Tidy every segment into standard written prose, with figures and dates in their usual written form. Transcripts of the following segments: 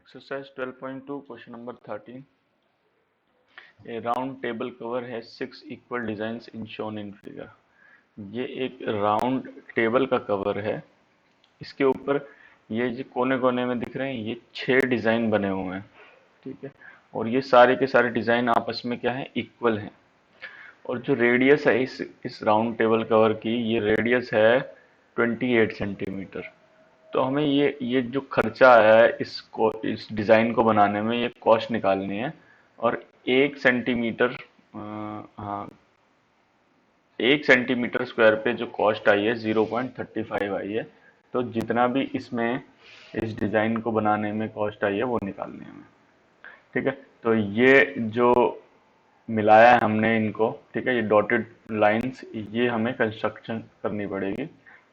Exercise 12.2, question number 13. A round table cover has 6 equal designs in shown in figure. ये एक round table का cover है। इसके ऊपर ये जो कोने कोने में दिख रहे हैं ये 6 डिजाइन बने हुए हैं, ठीक है। और ये सारे के सारे डिजाइन आपस में क्या है, इक्वल हैं। और जो रेडियस है इस राउंड टेबल कवर की, ये रेडियस है 28 सेंटीमीटर। तो हमें ये जो खर्चा आया है इस डिज़ाइन को बनाने में, ये कॉस्ट निकालनी है। और 1 सेंटीमीटर, हाँ, 1 सेंटीमीटर स्क्वायर पे जो कॉस्ट आई है 0.35 आई है। तो जितना भी इसमें इस डिज़ाइन को बनाने में कॉस्ट आई है वो निकालनी है हमें, ठीक है। तो ये जो मिलाया है हमने इनको, ठीक है, ये डॉटेड लाइंस, ये हमें कंस्ट्रक्शन करनी पड़ेगी।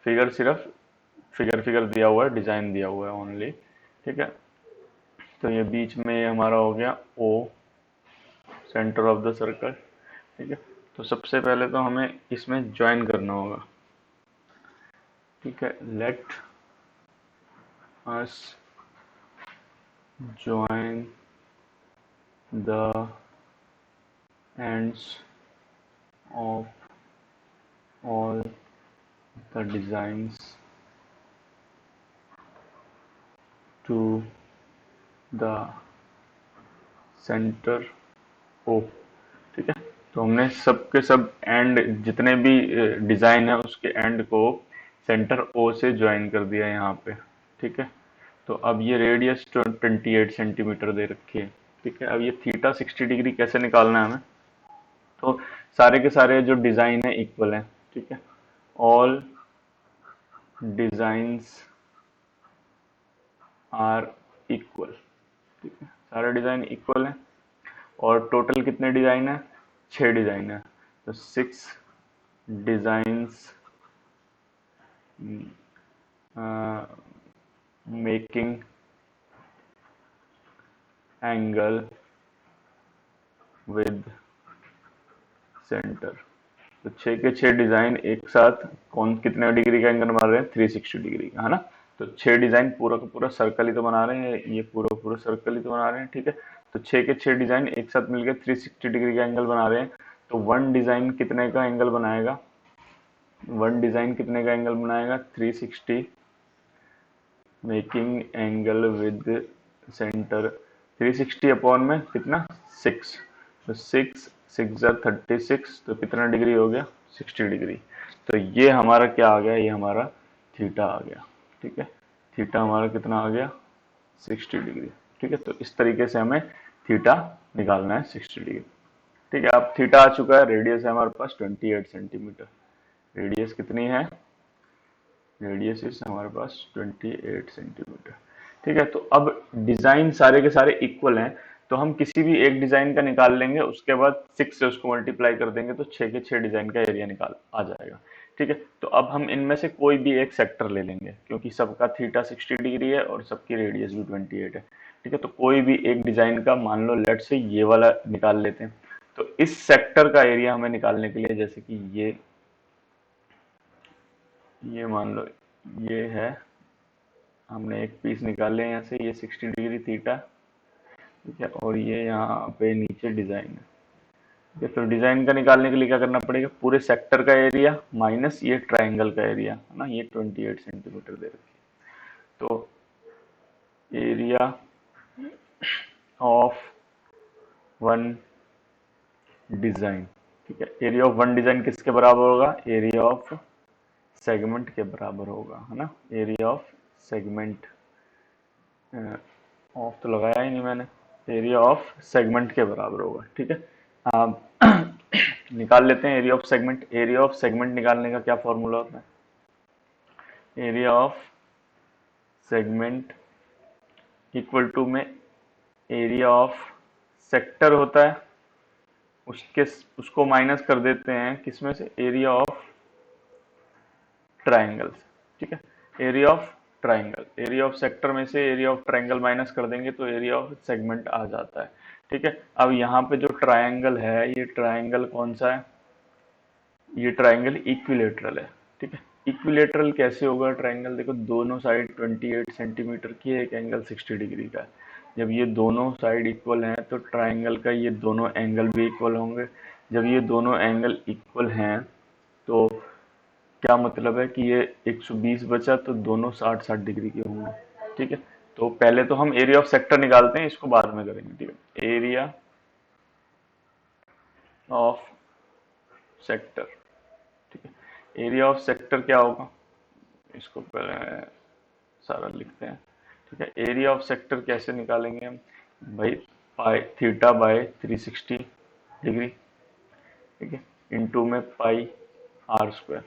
फिगर सिर्फ फिगर फिगर दिया हुआ है, डिजाइन दिया हुआ है ओनली, ठीक है। तो ये बीच में ये हमारा हो गया ओ, सेंटर ऑफ द सर्कल, ठीक है। तो सबसे पहले तो हमें इसमें ज्वाइन करना होगा, ठीक है। Let us join the ends of all the designs to the centre O, ठीक है। तो हमने सब के सब एंड, जितने भी डिजाइन है उसके एंड को सेंटर ओ से ज्वाइन कर दिया यहाँ पे, ठीक है। तो अब ये रेडियस 28 सेंटीमीटर दे रखी है, ठीक है। अब ये थीटा 60 डिग्री कैसे निकालना है हमें, तो सारे के सारे जो डिजाइन है इक्वल है, ठीक है। ऑल डिजाइंस आर इक्वल, ठीक है, सारे डिजाइन इक्वल है। और टोटल कितने डिजाइन है, 6 डिजाइन है। तो 6 designs making angle with centre. तो 6 के 6 डिजाइन एक साथ कौन कितने डिग्री का एंगल बना रहे हैं, 360 डिग्री का, है ना। तो 6 डिजाइन पूरा का पूरा सर्कल ही तो बना रहे हैं, ये पूरा पूरा सर्कल ही तो बना रहे हैं, ठीक है। तो 6 के 6 डिजाइन एक साथ मिलकर 360 डिग्री का एंगल बना रहे हैं। तो वन डिजाइन कितने का एंगल बनाएगा, वन डिजाइन कितने का एंगल बनाएगा, 360, making angle with centre 360 upon में कितना, 6। तो 6 6 36, तो कितना डिग्री हो गया, 60 डिग्री। तो ये हमारा क्या आ गया, ये हमारा थीटा आ गया, ठीक है। थीटा हमारा कितना आ गया, 60 डिग्री, ठीक है। तो इस तरीके से हमें थीटा निकालना है 60 डिग्री, ठीक है। अब थीटा आ चुका है, रेडियस है हमारे पास 28 सेंटीमीटर। रेडियस कितनी है, रेडियस इज हमारे पास 28 सेंटीमीटर, ठीक है। तो अब डिजाइन सारे के सारे इक्वल हैं, तो हम किसी भी एक डिजाइन का निकाल लेंगे, उसके बाद 6 से उसको मल्टीप्लाई कर देंगे तो 6 के 6 डिजाइन का एरिया निकाल आ जाएगा, ठीक है। तो अब हम इनमें से कोई भी एक सेक्टर ले लेंगे, क्योंकि सबका थीटा 60 डिग्री है और सबकी रेडियस भी 28 है, ठीक है। तो कोई भी एक डिजाइन का, मान लो लेट से ये वाला निकाल लेते हैं। तो इस सेक्टर का एरिया हमें निकालने के लिए, जैसे कि ये मान लो ये है, हमने एक पीस निकाल लिया यहाँ से, ये 60 डिग्री थीटा, ठीक है। और ये यहाँ पे नीचे डिजाइन है, ठीक है। तो डिजाइन का निकालने के लिए क्या करना पड़ेगा, पूरे सेक्टर का एरिया माइनस ये ट्राइंगल का एरिया, है ना। ये 28 सेंटीमीटर दे रखी है। तो एरिया ऑफ वन डिजाइन, ठीक है। एरिया ऑफ वन डिजाइन किसके बराबर होगा, एरिया ऑफ सेगमेंट के बराबर होगा, है ना। एरिया ऑफ सेगमेंट, ऑफ तो लगाया ही नहीं मैंने, एरिया ऑफ सेगमेंट के बराबर होगा, ठीक है। अब निकाल लेते हैं area of segment. Area of segment निकालने का क्या फॉर्मूला होता है, area of segment equal to में एरिया ऑफ सेक्टर होता है, उसके उसको माइनस कर देते हैं किसमें से, एरिया ऑफ ट्राइंगल, ठीक है। Area of triangle, area of sector में से एरिया ऑफ ट्राइंगल माइनस कर देंगे तो एरिया ऑफ सेगमेंट आ जाता है, ठीक है। अब यहाँ पे जो ट्राइंगल है, ये ट्राइंगल कौन सा है, ये ट्राइंगल इक्विलेटरल है, ठीक है। इक्विलेटरल कैसे होगा ट्रायंगल? देखो दोनों साइड 28 सेंटीमीटर की है, एक एंगल 60 डिग्री का है। जब ये दोनों साइड इक्वल हैं तो ट्रायंगल का ये दोनों एंगल भी इक्वल होंगे। जब ये दोनों एंगल इक्वल हैं तो क्या मतलब है कि ये 120 बचा तो दोनों 60-60 डिग्री के होंगे। ठीक है, तो पहले तो हम एरिया ऑफ सेक्टर निकालते हैं, इसको बाद में करेंगे। ठीक है, एरिया ऑफ सेक्टर। ठीक है, एरिया ऑफ सेक्टर क्या होगा, इसको पहले सारा लिखते हैं। ठीक है, एरिया ऑफ सेक्टर कैसे निकालेंगे हम भाई? पाई थीटा बाय 360 डिग्री। ठीक है, इनटू में पाई आर स्क्वायर।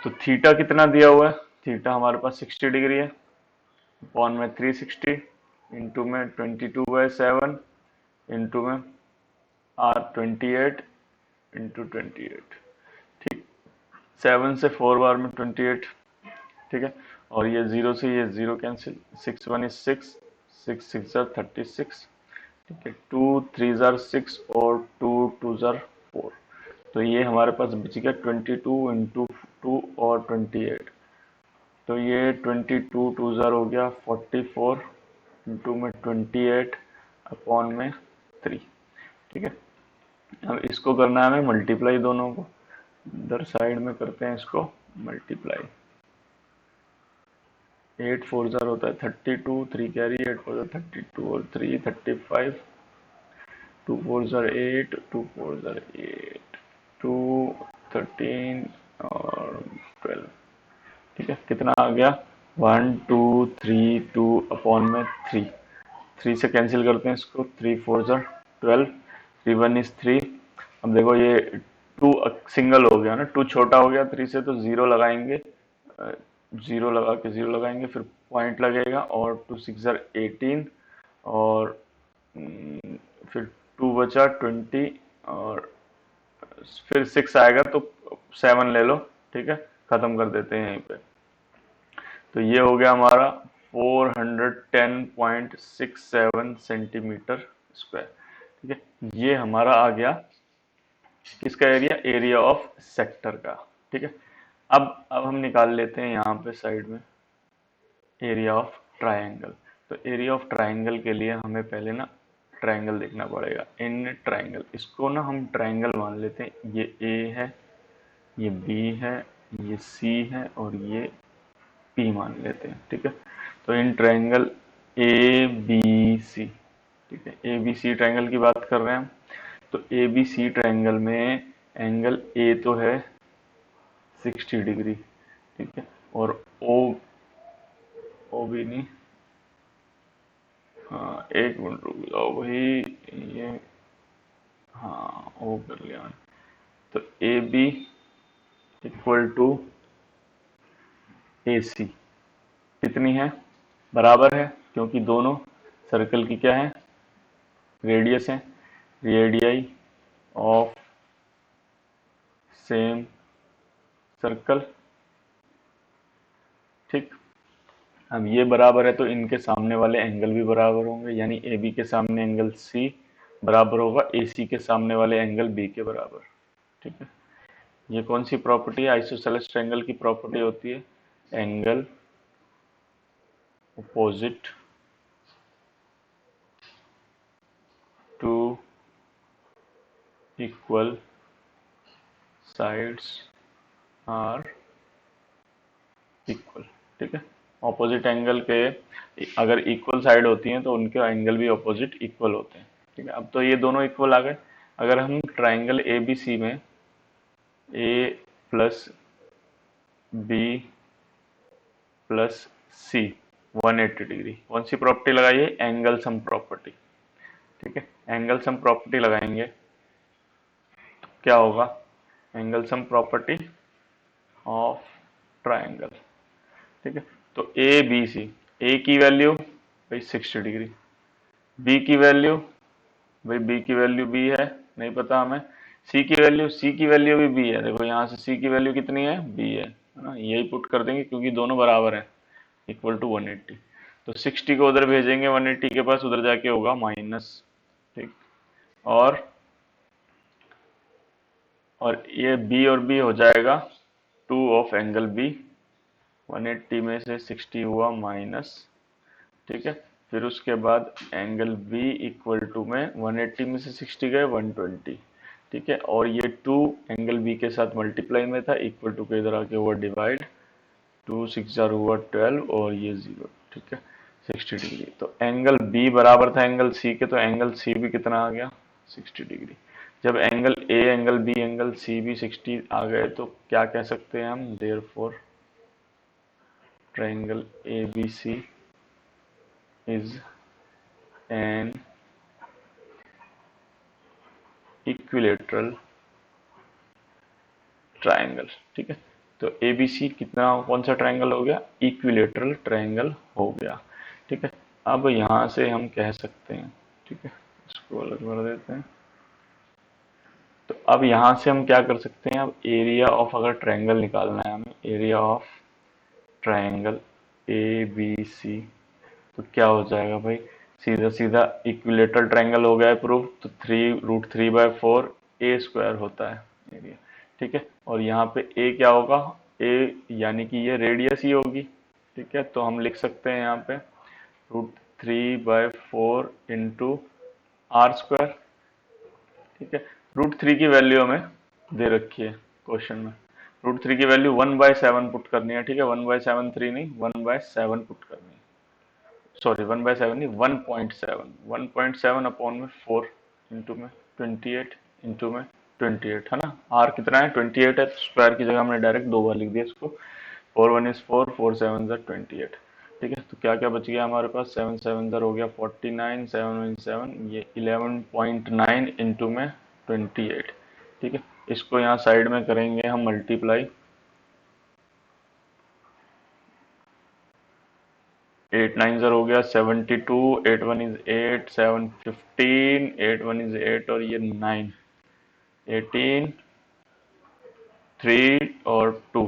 तो थीटा कितना दिया हुआ है? थीटा हमारे पास 60 डिग्री है, अपॉन में 360 इंटू में 22/7 इंटू में आर 28 इंटू 28। ठीक, 7 से 4 बार में 28। ठीक है, और ये 0 से ये 0 कैंसिल, 6 1 is 6, 6 6 are 36। ठीक है, 2 3 are 6 और 2 2 are 4। तो ये हमारे पास बच गया 22 इंटू 2 और 28। तो ये 22 2 जार हो गया 44 इंटू में 28 अपॉन में 3। ठीक है, अब इसको करना है हमें मल्टीप्लाई दोनों को, इधर साइड में करते हैं इसको मल्टीप्लाई। 8 4 जार होता है 32, 3 कैरी 8 4 जार 32 और 3 35, 2 4 जार 8, 2 4 जार 8, 2 13 और 12। ठीक है, कितना आ गया 1 2 3 2 अपॉन में 3। 3 से कैंसिल करते हैं इसको, 3 4 जार 12, 3 1 is 3। अब देखो ये 2 सिंगल हो गया ना, 2 छोटा हो गया 3 से, तो 0 लगाएंगे, 0 लगा के 0 लगाएंगे, फिर पॉइंट लगेगा और 2 6 जार 18 और फिर 2 बचा 20 और फिर 6 आएगा तो 7 ले लो। ठीक है, खत्म कर देते हैं यहीं पे। तो ये हो गया हमारा 410.67 सेंटीमीटर स्क्वायर। ठीक है, ये हमारा आ गया किसका एरिया? एरिया ऑफ सेक्टर का। ठीक है, अब हम निकाल लेते हैं यहाँ पे साइड में एरिया ऑफ ट्रायंगल। तो एरिया ऑफ ट्रायंगल के लिए हमें पहले ना ट्रायंगल देखना पड़ेगा। इन ट्रायंगल, इसको ना हम ट्रायंगल मान लेते हैं, ये ए है, ये बी है, ये सी है और ये पी मान लेते हैं। ठीक है, तो इन ट्रायंगल ए बी सी, ठीक है, ए बी सी ट्रायंगल की बात कर रहे हैं हम। तो ए बी सी ट्रायंगल में एंगल ए तो है 60 डिग्री। ठीक है, और ओ, ओ भी नहीं, हाँ एक मिनट रुक जाओ भाई, ये हाँ ओ कर लिया मैंने। तो ए बी इक्वल टू ए सी कितनी है? बराबर है, क्योंकि दोनों सर्कल की क्या है? रेडियस है, रेडियाई ऑफ सेम सर्कल। ठीक, अब ये बराबर है तो इनके सामने वाले एंगल भी बराबर होंगे, यानी ए बी के सामने एंगल सी बराबर होगा ए सी के सामने वाले एंगल बी के बराबर। ठीक है, ये कौन सी प्रॉपर्टी है? आइसोसेलेस ट्रायंगल की प्रॉपर्टी होती है angle opposite to equal sides are equal. ठीक है, ऑपोजिट एंगल के अगर इक्वल साइड होती हैं तो उनके एंगल भी ऑपोजिट इक्वल होते हैं। ठीक है, अब तो ये दोनों इक्वल आ गए। अगर हम ट्रायंगल ए बी सी में ए प्लस बी प्लस सी 180 डिग्री, कौन सी प्रॉपर्टी लगाइए? Angle sum property. ठीक है, एंगल सम प्रॉपर्टी लगाएंगे तो क्या होगा? Angle sum property of triangle. ठीक है, तो ए बी सी, ए की वैल्यू भाई 60 डिग्री, बी की वैल्यू भाई बी की वैल्यू बी है, नहीं पता हमें, सी की वैल्यू भी बी है। देखो यहाँ से सी की वैल्यू कितनी है? बी है ना, यही पुट कर देंगे क्योंकि दोनों बराबर है, इक्वल टू 180। तो 60 को उधर भेजेंगे 180 के पास, उधर जाके होगा माइनस। ठीक, और और ये बी और बी हो जाएगा 2 ऑफ एंगल बी, 180 में से 60 हुआ माइनस, ठीक है। फिर उसके बाद एंगल बी इक्वल टू में 180 में से 60 गए 120, ठीक है। और ये 2 एंगल बी के साथ मल्टीप्लाई में था, इक्वल टू के इधर आके हुआ डिवाइड, 2 6 जार हुआ 12 और ये 0, ठीक है, 60 डिग्री। तो एंगल बी बराबर था एंगल सी के, तो एंगल सी भी कितना आ गया 60 डिग्री। जब angle A angle B angle C भी 60 आ गए तो क्या कह सकते हैं हम, therefore triangle A B C is an equilateral triangle, ठीक है। तो एबीसी कितना, कौन सा ट्रायंगल हो गया, इक्विलेटरल ट्रायंगल हो गया, ठीक है। अब यहां से हम कह सकते हैं, ठीक है, इसको अलग कर देते हैं। तो अब यहां से हम क्या कर सकते हैं, अब एरिया ऑफ, अगर ट्रायंगल निकालना है हमें, area of triangle A B C, तो क्या हो जाएगा भाई, सीधा सीधा इक्विलेटरल ट्रायंगल हो गया है प्रूफ, तो 3√3/4 ए स्क्वायर होता है एरिया, ठीक है। और यहाँ पे ए क्या होगा, ए यानी कि ये रेडियस ही होगी, ठीक है। तो हम लिख सकते हैं यहाँ पे √3/4 इंटू आर स्क्वायर, ठीक है। √3 की वैल्यू हमें दे रखी है क्वेश्चन में, √3 की वैल्यू 1/7 पुट करनी है, ठीक है, 1/7 3 नहीं, 1/7 पुट करनी है, सॉरी 1/7 नहीं, 1.7 अपॉन में 4 इंटू में 28 इंटू में 28, है ना। आर कितना है 28 है, तो स्क्वायर की जगह हमने डायरेक्ट 2 बार लिख दिया इसको, 4 1 is 4, 4 7 is 28, ठीक है। तो क्या क्या बच गया हमारे पास, 7 7 हो गया 49, 7 ये 11.9 इंटू में 28, ठीक है। इसको यहाँ साइड में करेंगे हम मल्टीप्लाई, 8 9 हो गया 72, 8 1 is 8, 7 15, 8 1 is 8 और ये 9, 18 3 और 2,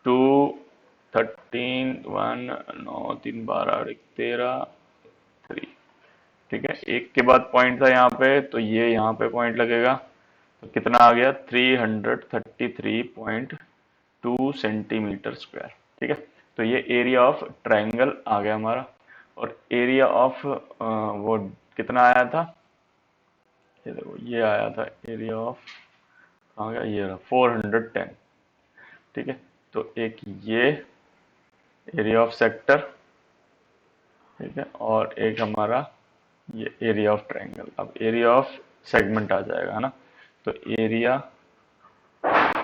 2 13 1 9 3 12 13 3, ठीक है। एक के बाद पॉइंट था यहाँ पे, तो ये यहाँ पे पॉइंट लगेगा, तो कितना आ गया 333.2 सेंटीमीटर स्क्वायर, ठीक है। तो ये एरिया ऑफ ट्रायंगल आ गया हमारा। और एरिया ऑफ वो कितना आया था, ये देखो ये आया था एरिया ऑफ, कहाँ गया, ये रहा 410, ठीक है। तो एक ये एरिया ऑफ सेक्टर, ठीक है, और एक हमारा ये एरिया ऑफ ट्रायंगल। अब एरिया ऑफ सेगमेंट आ जाएगा, है ना। तो एरिया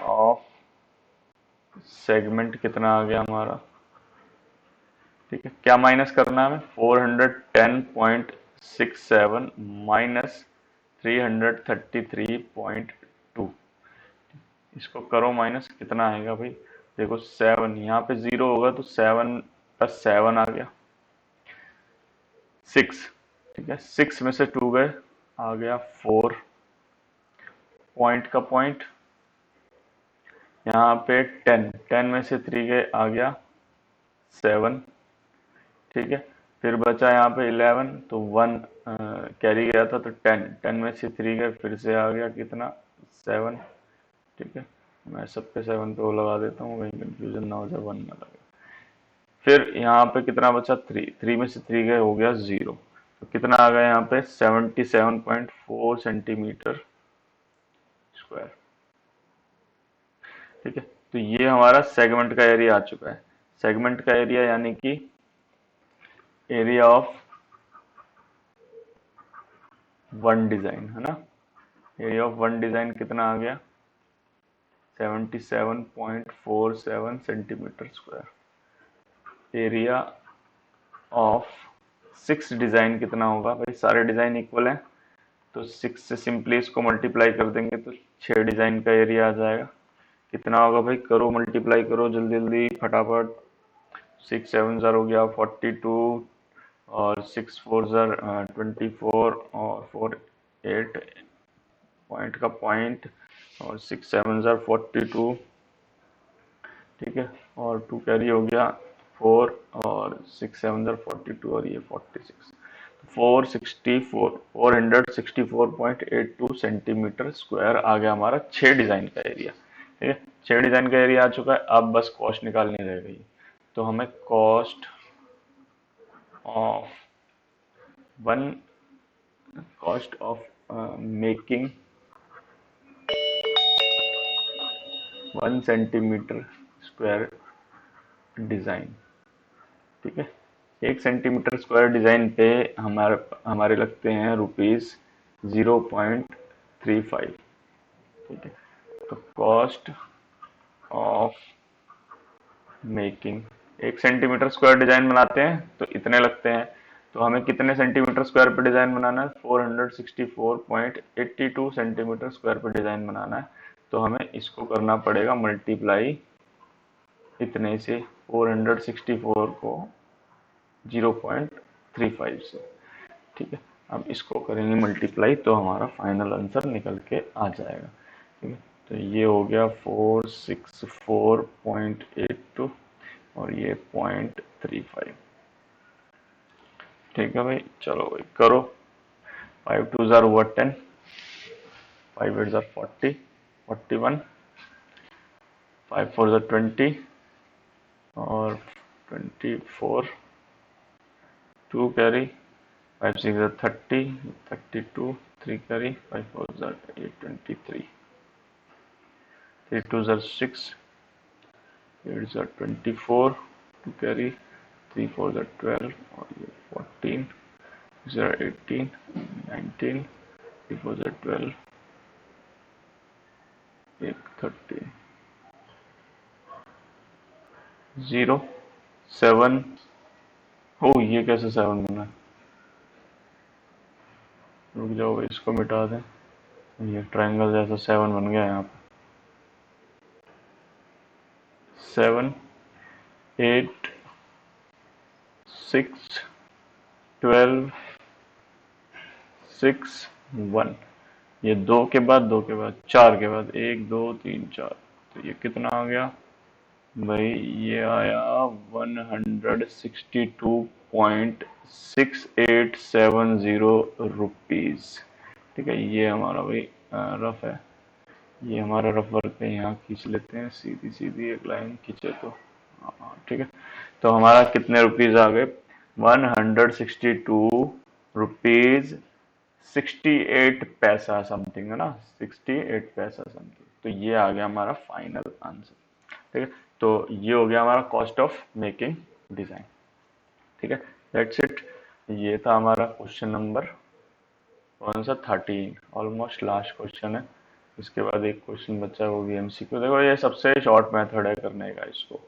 ऑफ सेगमेंट कितना आ गया हमारा, ठीक है। क्या माइनस करना है हमें, 410.67 माइनस 333.2, इसको करो माइनस, कितना आएगा भाई, देखो 7, यहाँ पे 0 होगा तो 7 + 7 आ गया 6, ठीक है। 6 में से 2 गए, आ गया 4, पॉइंट का पॉइंट, यहाँ पे 10, 10 में से 3 गए, आ गया 7, ठीक है। फिर बचा यहाँ पे 11, तो 1 कैरी गया था, तो 10, 10 में से 3 गए, फिर से आ गया कितना 7, ठीक है। मैं सब पे 7 पे वो लगा देता हूँ, कहीं कंफ्यूजन ना हो जाए, 1 ना लगे। फिर यहाँ पे कितना बचा 3, 3 में से 3 गए, हो गया 0, तो कितना आ गया यहाँ पे 77.4 सेंटीमीटर स्क्वायर, ठीक है। तो ये हमारा सेगमेंट का एरिया आ चुका है। सेगमेंट का एरिया यानी कि एरिया ऑफ वन डिजाइन, है ना। एरिया ऑफ वन डिजाइन कितना आ गया 77.47 centimetre square. Area of 6 design कितना होगा भाई, सारे डिजाइन इक्वल हैं, तो 6 से सिंपली इसको मल्टीप्लाई कर देंगे तो 6 डिजाइन का एरिया आ जाएगा। कितना होगा भाई, करो मल्टीप्लाई करो जल्दी जल्दी फटाफट, 6 7 जार हो गया 42, और 6 4 जार 24, और 4 8 पॉइंट का पॉइंट, और 6 7 जार 42, ठीक है। और 2 कैरी हो गया 4, और 6 7 जार 42, और ये 46, 464.82 सेंटीमीटर स्क्वायर आ गया हमारा 6 डिजाइन का एरिया। ठीक है, 6 डिजाइन का एरिया आ चुका है। अब बस कॉस्ट निकालनी रह गई। तो हमें cost of one cost of making 1 centimetre square design. ठीक है, 1 सेंटीमीटर स्क्वायर डिजाइन पे हमारे लगते हैं ₹0.35। ठीक है, तो cost of making 1 centimetre square design बनाते हैं तो इतने लगते हैं। तो हमें कितने सेंटीमीटर स्क्वायर पर डिजाइन बनाना है? 464.82 सेंटीमीटर स्क्वायर पर डिजाइन बनाना है। तो हमें इसको करना पड़ेगा मल्टीप्लाई इतने से, 464 को 0.35 से। ठीक है, अब इसको करेंगे मल्टीप्लाई तो हमारा फाइनल आंसर निकल के आ जाएगा। ठीक है, तो ये हो गया 464.82 और ये 0.35। ठीक है भाई, चलो भाई करो। 5 2 जार हुआ 10, 5 8 जार 40, 41, 5 4 जार 20 और 24, 2 carry, 5 6 jar 30, 32, 3 carry, 5 4 jar 8 23, 3 2 jar 6, 8 jar 24, 2 carry, 3 4 jar 12 और ये 14, 6 जार 18, 19, 3 4 जार 12, 1 30, 0 7। ओ ये कैसे 7 बना? रुक जाओ भाई, इसको मिटा दें। ये ट्रायंगल जैसा 7 बन गया यहाँ पे। 7 8 6 12 6 1। ये 2 के बाद 2 के बाद 4 के बाद 1 2 3 4। तो ये कितना आ गया भाई? ये आया 162.6870 रुपीज। ठीक है, ये हमारा भाई रफ है। ये हमारा रफ वर्क है, यहाँ खींच लेते हैं सीधी सीधी एक लाइन खींचे तो। हाँ ठीक है, तो हमारा कितने रुपीज आ गए? 162 रुपीज 68 पैसा समथिंग, है ना, 68 पैसा समथिंग। तो ये आ गया हमारा फाइनल आंसर। ठीक है, तो ये हो गया हमारा कॉस्ट ऑफ मेकिंग डिजाइन। ठीक है, दैट्स इट। ये था हमारा क्वेश्चन नंबर कौन सा 13, ऑलमोस्ट लास्ट क्वेश्चन है। इसके बाद एक क्वेश्चन बचा है, वो भी एमसीक्यू। देखो ये सबसे शॉर्ट मेथड है करने का इसको।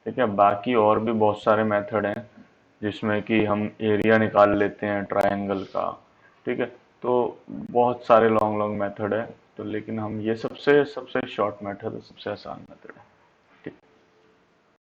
ठीक है, बाकी और भी बहुत सारे मेथड हैं जिसमें कि हम एरिया निकाल लेते हैं ट्रायंगल का। ठीक है, तो बहुत सारे लॉन्ग लॉन्ग मेथड है तो, लेकिन हम ये सबसे सबसे शॉर्ट मेथड है, सबसे आसान मेथड है।